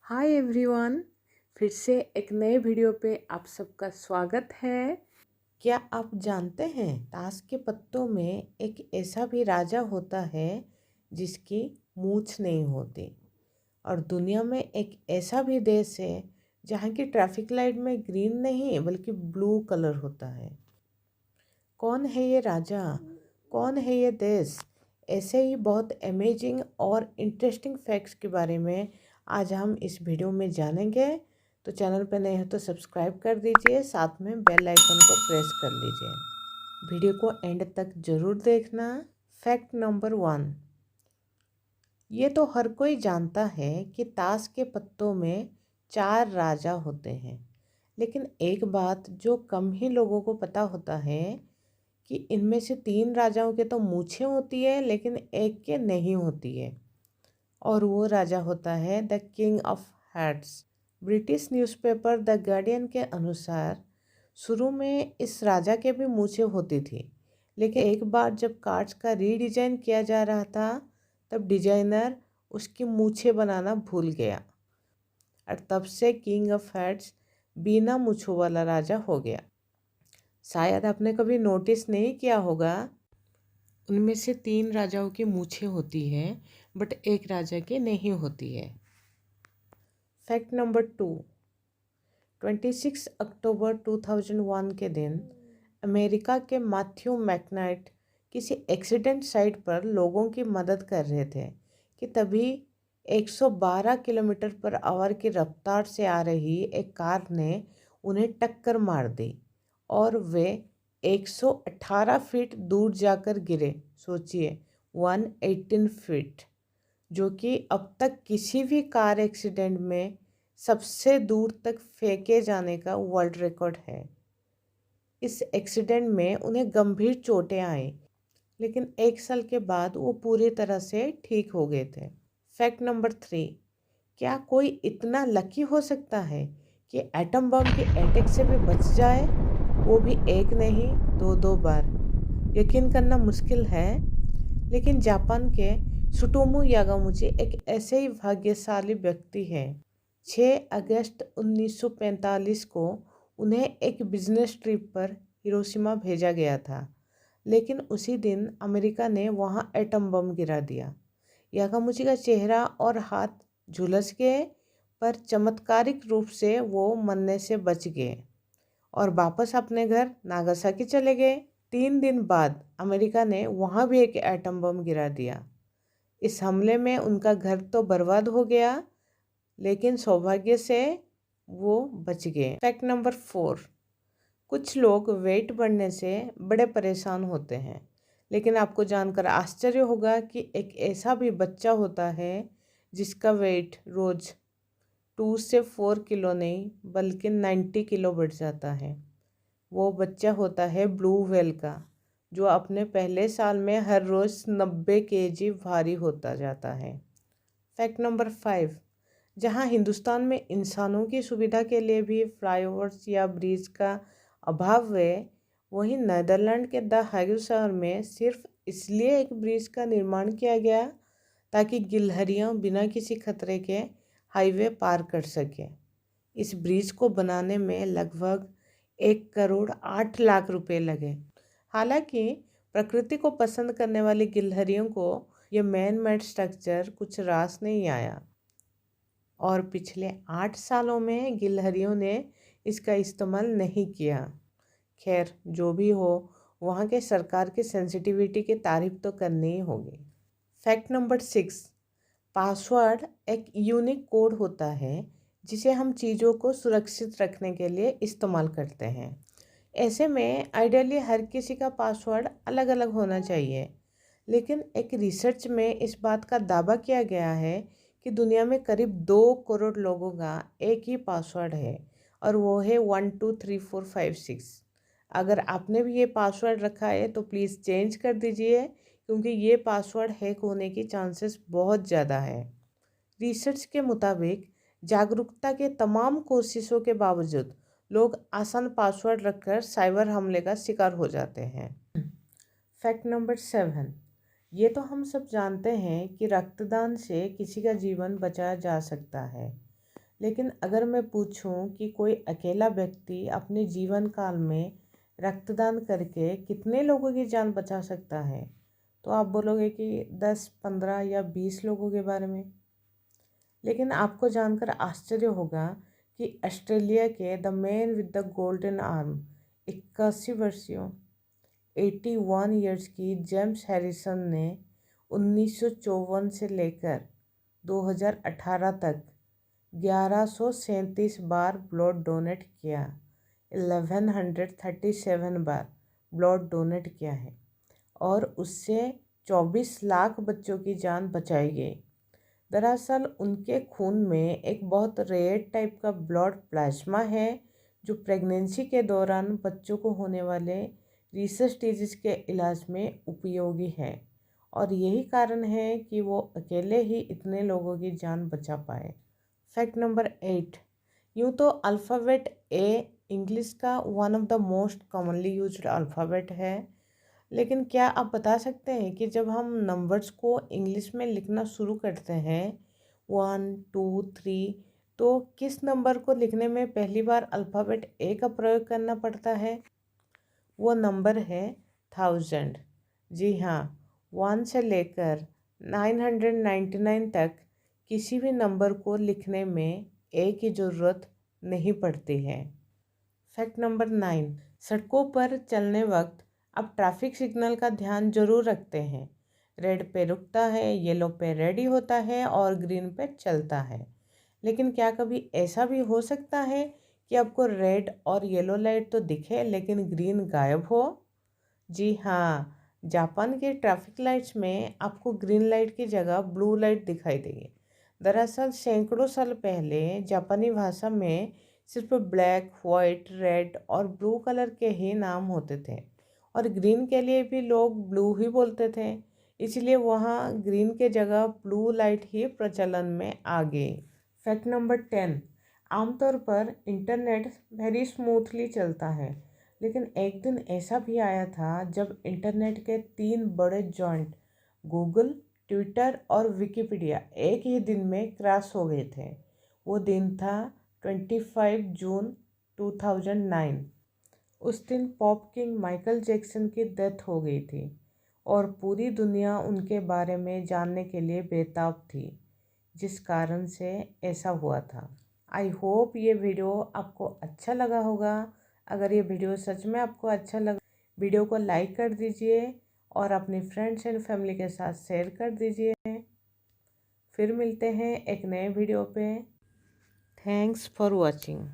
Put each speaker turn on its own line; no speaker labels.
Hi everyone, फिर से एक नए वीडियो पे आप सबका स्वागत है। क्या आप जानते हैं ताश के पत्तों में एक ऐसा भी राजा होता है जिसकी मूंछ नहीं होती। और दुनिया में एक ऐसा भी देश है जहाँ की ट्रैफिक लाइट में ग्रीन नहीं बल्कि ब्लू कलर होता है। कौन है ये राजा, कौन है ये देश? ऐसे ही बहुत अमेजिंग और इंटरेस्टिंग फैक्ट्स के बारे में आज हम इस वीडियो में जानेंगे। तो चैनल पर नए हो तो सब्सक्राइब कर दीजिए, साथ में बेल आइकन को प्रेस कर लीजिए। वीडियो को एंड तक ज़रूर देखना। फैक्ट नंबर 1, ये तो हर कोई जानता है कि ताश के पत्तों में 4 राजा होते हैं, लेकिन एक बात जो कम ही लोगों को पता होता है कि इनमें से 3 राजाओं के तो मूछें होती है लेकिन एक के नहीं होती है, और वो राजा होता है the king of hearts. British newspaper the guardian के अनुसार शुरू में इस राजा के भी मूछें होती थी, लेकिन एक बार जब कार्ड्स का रीडिज़ाइन किया जा रहा था तब डिजाइनर उसकी मूछें बनाना भूल गया, और तब से किंग ऑफ हार्ट्स बिना मूछों वाला राजा हो गया। शायद आपने कभी नोटिस नहीं किया होगा, उनमें से 3 राजाओं की मूछें होती हैं बट एक राजा की नहीं होती है। फैक्ट नंबर 2, 26 अक्टूबर 2001 के दिन अमेरिका के मैथ्यू मैकनाइट किसी एक्सीडेंट साइट पर लोगों की मदद कर रहे थे कि तभी 112 किलोमीटर पर आवर की रफ्तार से आ रही एक कार ने उन्हें टक्कर मार दी और वे 118 फीट दूर जाकर गिरे। सोचिए, 118 फीट, जो कि अब तक किसी भी कार एक्सीडेंट में सबसे दूर तक फेंके जाने का वर्ल्ड रिकॉर्ड है। इस एक्सीडेंट में उन्हें गंभीर चोटें आई, लेकिन 1 साल के बाद वो पूरी तरह से ठीक हो गए थे। फैक्ट नंबर 3, क्या कोई इतना लकी हो सकता है कि एटम बम के अटैक से भी बच जाए, वो भी एक नहीं 2-2 बार? यकीन करना मुश्किल है, लेकिन जापान के सुटोमू यागामुची एक ऐसे ही भाग्यशाली व्यक्ति हैं। 6 अगस्त 1945 को उन्हें एक बिजनेस ट्रिप पर हिरोशिमा भेजा गया था, लेकिन उसी दिन अमेरिका ने वहां एटम बम गिरा दिया। यागामुची का चेहरा और हाथ झुलस गए, पर चमत्कारिक रूप से वो मरने से बच गए और वापस अपने घर नागासाकी चले गए। 3 दिन बाद अमेरिका ने वहाँ भी एक एटम बम गिरा दिया। इस हमले में उनका घर तो बर्बाद हो गया, लेकिन सौभाग्य से वो बच गए। फैक्ट नंबर 4, कुछ लोग वेट बढ़ने से बड़े परेशान होते हैं, लेकिन आपको जानकर आश्चर्य होगा कि एक ऐसा भी बच्चा होता है जिसका वेट रोज़ 2 से 4 किलो नहीं बल्कि 90 किलो बढ़ जाता है। वो बच्चा होता है ब्लू व्हेल का, जो अपने पहले साल में हर रोज़ 90 केजी भारी होता जाता है। फैक्ट नंबर 5, जहाँ हिंदुस्तान में इंसानों की सुविधा के लिए भी फ्लाईओवर्स या ब्रिज का अभाव है, वहीं नीदरलैंड के द हेग शहर में सिर्फ इसलिए एक ब्रिज का निर्माण किया गया ताकि गिलहरियाँ बिना किसी खतरे के हाईवे पार कर सकें। इस ब्रिज को बनाने में लगभग 1 करोड़ 8 लाख रुपए लगे। हालांकि प्रकृति को पसंद करने वाली गिलहरियों को यह मैन मेड स्ट्रक्चर कुछ रास नहीं आया, और पिछले 8 सालों में गिलहरियों ने इसका इस्तेमाल नहीं किया। खैर, जो भी हो, वहाँ के सरकार की सेंसिटिविटी की तारीफ तो करनी ही होगी। फैक्ट नंबर 6, पासवर्ड एक यूनिक कोड होता है जिसे हम चीज़ों को सुरक्षित रखने के लिए इस्तेमाल करते हैं। ऐसे में आइडियली हर किसी का पासवर्ड अलग अलग होना चाहिए, लेकिन एक रिसर्च में इस बात का दावा किया गया है कि दुनिया में करीब 2 करोड़ लोगों का एक ही पासवर्ड है, और वो है 123456। अगर आपने भी ये पासवर्ड रखा है तो प्लीज़ चेंज कर दीजिए, क्योंकि ये पासवर्ड हैक होने की चांसेस बहुत ज़्यादा है। रिसर्च के मुताबिक जागरूकता के तमाम कोशिशों के बावजूद लोग आसान पासवर्ड रखकर साइबर हमले का शिकार हो जाते हैं। फैक्ट नंबर 7, ये तो हम सब जानते हैं कि रक्तदान से किसी का जीवन बचाया जा सकता है, लेकिन अगर मैं पूछूं कि कोई अकेला व्यक्ति अपने जीवन काल में रक्तदान करके कितने लोगों की जान बचा सकता है, तो आप बोलोगे कि 10, 15 या 20 लोगों के बारे में। लेकिन आपको जानकर आश्चर्य होगा कि ऑस्ट्रेलिया के the man with the golden arm 81 वर्षीय 81 ईयर्स की जेम्स हैरिसन ने 1954 से लेकर 2018 तक 1137 बार ब्लड डोनेट किया। 1137 बार ब्लड डोनेट किया है और उससे 24 लाख बच्चों की जान बचाई गई। दरअसल उनके खून में एक बहुत रेयर टाइप का ब्लड प्लाज्मा है जो प्रेगनेंसी के दौरान बच्चों को होने वाले रिसर्च डिजीज के इलाज में उपयोगी है और यही कारण है कि वो अकेले ही इतने लोगों की जान बचा पाए। फैक्ट नंबर 8, यूँ तो अल्फ़ाबेट ए इंग्लिश का one of the most commonly used alphabet है, लेकिन क्या आप बता सकते हैं कि जब हम नंबर्स को इंग्लिश में लिखना शुरू करते हैं 1, 2, 3, तो किस नंबर को लिखने में पहली बार अल्फ़ाबेट ए का प्रयोग करना पड़ता है? वो नंबर है 1000। जी हाँ, 1 से लेकर 999 तक किसी भी नंबर को लिखने में ए की ज़रूरत नहीं पड़ती है। फैक्ट नंबर 9, सड़कों पर चलने वक्त आप ट्रैफिक सिग्नल का ध्यान जरूर रखते हैं। रेड पे रुकता है, येलो पे रेडी होता है और ग्रीन पे चलता है। लेकिन क्या कभी ऐसा भी हो सकता है कि आपको रेड और येलो लाइट तो दिखे लेकिन ग्रीन गायब हो? जी हाँ, जापान के ट्रैफिक लाइट्स में आपको ग्रीन लाइट की जगह ब्लू लाइट दिखाई देगी। दरअसल सैकड़ों साल पहले जापानी भाषा में सिर्फ ब्लैक, वाइट, रेड और ब्लू कलर के ही नाम होते थे और ग्रीन के लिए भी लोग ब्लू ही बोलते थे, इसलिए वहाँ ग्रीन के जगह ब्लू लाइट ही प्रचलन में आ गई। फैक्ट नंबर 10, आमतौर पर इंटरनेट वेरी स्मूथली चलता है, लेकिन एक दिन ऐसा भी आया था जब इंटरनेट के 3 बड़े जॉइंट गूगल, ट्विटर और विकिपीडिया एक ही दिन में क्रैश हो गए थे। वो दिन था 25 जून 2009। उस दिन पॉप किंग माइकल जैक्सन की डेथ हो गई थी और पूरी दुनिया उनके बारे में जानने के लिए बेताब थी, जिस कारण से ऐसा हुआ था। आई होप ये वीडियो आपको अच्छा लगा होगा। अगर ये वीडियो सच में आपको अच्छा लगा, वीडियो को लाइक कर दीजिए और अपनी फ्रेंड्स एंड फैमिली के साथ शेयर कर दीजिए। फिर मिलते हैं एक नए वीडियो पे। Thanks for watching.